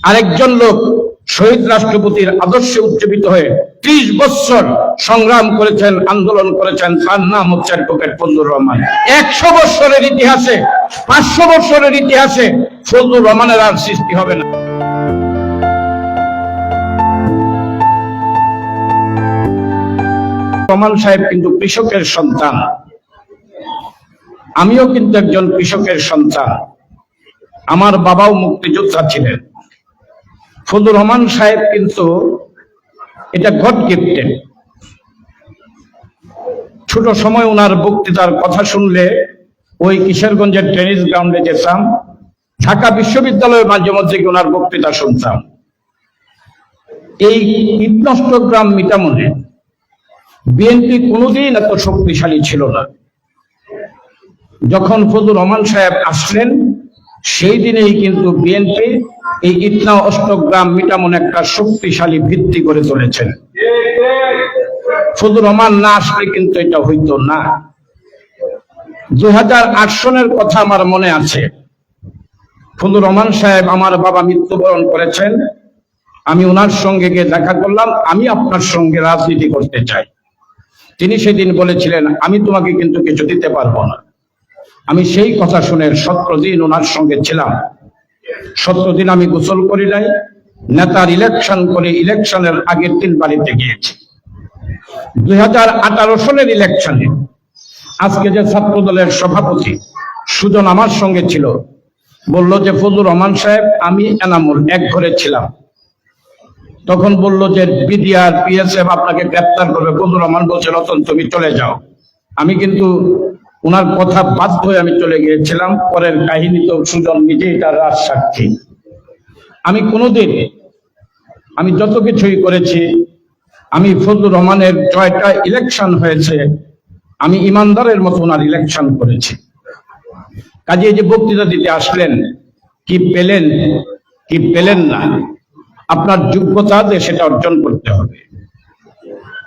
আরেকজন লোক শহীদ রাষ্ট্রপতির আদর্শে উজ্জীবিত হয়ে 30 বছর সংগ্রাম করেছেন, আন্দোলন করেছেন, তার নাম হচ্ছে অ্যাডভোকেট ফজলুর রহমান। 100 বছরের ইতিহাসে, 500 বছরের ইতিহাসে ফজলুর রহমানের আর সৃষ্টি হবে না। রহমান সাহেব কিন্তু কৃষকের সন্তান, আমিও কিন্তু একজন কৃষকের সন্তান। আমার বাবাও মুক্তিযোদ্ধা ছিলেন। ফজলুর রহমান সাহেব কিন্তু এটা গড গিফটেড। ছোট সময় ওনার বক্তৃতার কথা শুনলে ওই কিশোরগঞ্জের টেনিস গ্রাউন্ডে যেতাম, ঢাকা বিশ্ববিদ্যালয়ে মাঝে মধ্যে ওনার বক্তৃতা শুনতাম। এই কীটনষ্ট গ্রাম মিটামনে বিএনপি কোনোদিন এত শক্তিশালী ছিল না। যখন ফজলুর রহমান সাহেব আসলেন সেই দিনেই কিন্তু বিএনপি এই ইটনা অষ্টগ্রাম মিটামন একটা শক্তিশালী ভিত্তি করে তুলেছেন। ফজলুর রহমান না আসলে কিন্তু এটা হইতো না। 2008 সনের কথা আমার মনে আছে। ফজলুর রহমান সাহেব, আমার বাবা মৃত্যুবরণ করেছেন, আমি ওনার সঙ্গে গিয়ে দেখা করলাম, আমি আপনার সঙ্গে রাজনীতি করতে চাই। তিনি সেদিন বলেছিলেন, আমি তোমাকে কিন্তু কিছু দিতে পারবো না। আমি সেই কথা শুনে 17 দিন ওনার সঙ্গে ছিলাম। 17 দিন আমি গোসল করি নাই, নেতার ইলেকশন করে ইলেকশনের আগের দিন বাড়িতে গিয়েছি। 2018 সনের ইলেকশনে আজকে যে ছাত্র দলের সভাপতি সুজন আমার সঙ্গে ছিল, বলল যে ফজলুর রহমান সাহেব, আমি এনামুল এক ঘরে ছিলাম। তখন বলল যে বিডিআর পিএসএফ আপনাকে গ্রেপ্তার করবে। ফজলুর রহমান বলছে, রতন তুমি চলে যাও। আমি কিন্তু ওনার কথা বাধ্য হয়ে আমি চলে গিয়েছিলাম। পরের কাহিনী তো সুজন নিজেই তার রাজ সাক্ষী। আমি কোনোদিন, আমি যত কিছুই করেছি, আমি ফজলুর রহমানের জয়টা ইলেকশন হয়েছে, আমি ইমানদারের মতো ওনার ইলেকশন করেছি। কাজে যে বক্তৃতা দিতে আসলেন, কি পেলেন কি পেলেন না, আপনার যোগ্যতা দিয়ে সেটা অর্জন করতে হবে।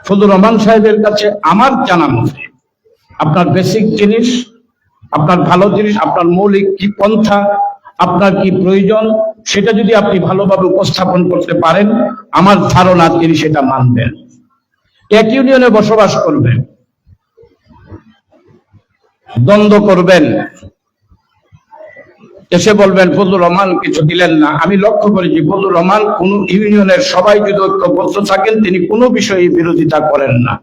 ফজলুর রহমান সাহেবের কাছে আমার জানা মতে আপনার বেসিক জিনিস, আপনার ভালো জিনিস, আপনার মৌলিক কি পন্থা, আপনার কি প্রয়োজন, সেটা যদি আপনি ভালোভাবে উপস্থাপন করতে পারেন, আমার ধারণা তিনি সেটা মানবেন। এক ইউনিয়নে বসবাস করবেন, দ্বন্দ্ব করবেন, এসে বলবেন ফজলুর রহমান কিছু দিলেন না। আমি লক্ষ্য করেছি ফজলুর রহমান কোন ইউনিয়নের সবাই যদি ঐক্যবদ্ধ থাকেন, তিনি কোনো বিষয়ে বিরোধিতা করেন না।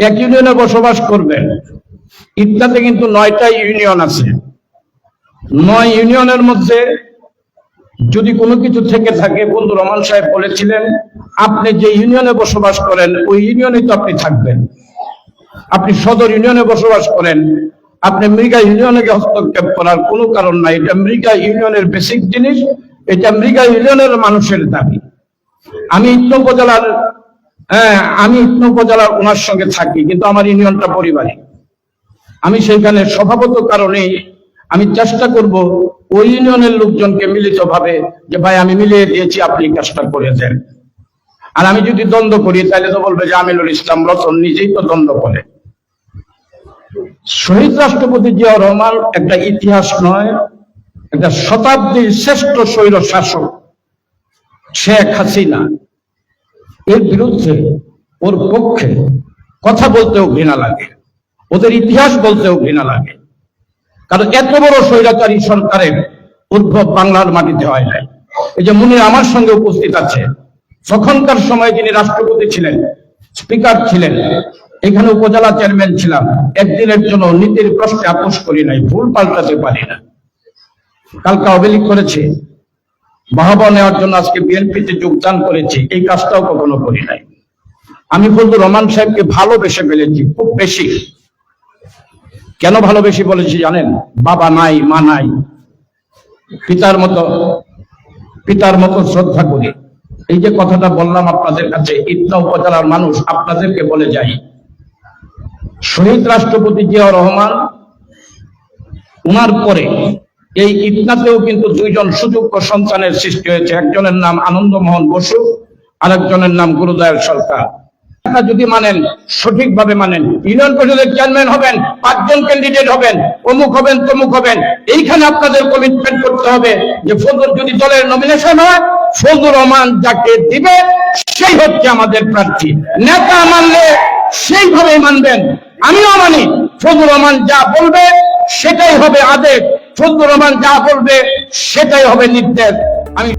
এক ইউনিয়নে বসবাস করবেন, ইত্যাদি কিন্তু 9টা ইউনিয়ন আছে। 9 ইউনিয়নের মধ্যে যদি কোনো কিছু থেকে থাকে, ফজলুর রহমান সাহেব বলেছিলেন, আপনি যে ইউনিয়নে বসবাস করেন ওই ইউনিয়নে তো আপনি থাকবেন। আপনি সদর ইউনিয়নে বসবাস করেন, আপনি মৃগা ইউনিয়নে হস্তক্ষেপ করার কোনো কারণ নাই। এটা মৃগা ইউনিয়নের বেসিক জিনিস, এটা মৃগা ইউনিয়নের মানুষের দাবি। আমি ইটনা উপজেলার ওনার সঙ্গে থাকি, কিন্তু আমার ইউনিয়নটা পরিবারই। আমি সেইখানে স্বভাবত কারণেই আমি চেষ্টা করব ওই ইউনিয়নের লোকজনকে মিলিতভাবে, যে ভাই আমি মিলিয়ে দিয়েছি, আপনি কাজটা করে দেন। আর আমি যদি দ্বন্দ্ব করি তাহলে তো বলবে যে আমিনুল ইসলাম রতন নিজেই তো দ্বন্দ্ব করে। শহীদ রাষ্ট্রপতি জিয়াউর রহমান একটা ইতিহাস নয়, একটা শতাব্দীর শ্রেষ্ঠ স্বৈর শাসক শেখ হাসিনা, এর বিরুদ্ধে, ওর পক্ষে কথা বলতেও ঘৃণা লাগে, ওদের ইতিহাস বলতেও ঘৃণা লাগে। কারণ এত বড় স্বৈরাচারী সরকারের উদ্ভব বাংলার মাটিতে হয় নাই। এই যে মুনির আমার সঙ্গে উপস্থিত আছে, তখনকার সময় যিনি রাষ্ট্রপতি ছিলেন, স্পিকার ছিলেন, এখানে উপজেলা চেয়ারম্যান ছিলাম, একদিনের জন্য নীতির প্রশ্নে আপোষ করি নাই, ভুল পাল্টাতে পারি না। কালকে অবহেলা করেছে, বাহবা নেওয়ার জন্য আজকে বিএনপিতে যোগদান করেছি, এই কাজটাও কখনো করি নাই। আমি ফজলুর রহমান সাহেবকে ভালোবেসে ফেলেছি খুব বেশি। কেন ভালোবেসে বলেছি জানেন? বাবা নাই, মা নাই, পিতার মতো শ্রদ্ধা করি। এই যে কথাটা বললাম আপনাদের কাছে, ইটনা উপজেলার মানুষ, আপনাদেরকে বলে যাই, শহীদ রাষ্ট্রপতি জিয়াউর রহমান, ওনার পরে এই ইটনাতেও কিন্তু 2জন সুযোগ্য সন্তানের সৃষ্টি হয়েছে। একজনের নাম আনন্দমোহন বসু, আরেকজনের নাম গুরুদয়াল সরকার। কথা যদি মানেন, সঠিকভাবে মানেন। ইউনিয়ন পরিষদের চেয়ারম্যান হবেন, 5 জন ক্যান্ডিডেট হবেন, অমুক হবেন তমুক হবেন, এইখানে আপনাদের কমিটমেন্ট করতে হবে যে ফজল যদি দলের নমিনেশন হয়, ফজলুর রহমান যাকে দিবে সেই হচ্ছে আমাদের প্রার্থী। নেতা মানলে সেইভাবে মানবেন, আমিও মানি। ফজলুর রহমান যা বলবে সেটাই হবে আদেশ, ফজলুর রহমান যা বলবে সেটাই হবে নির্দেশ। আমি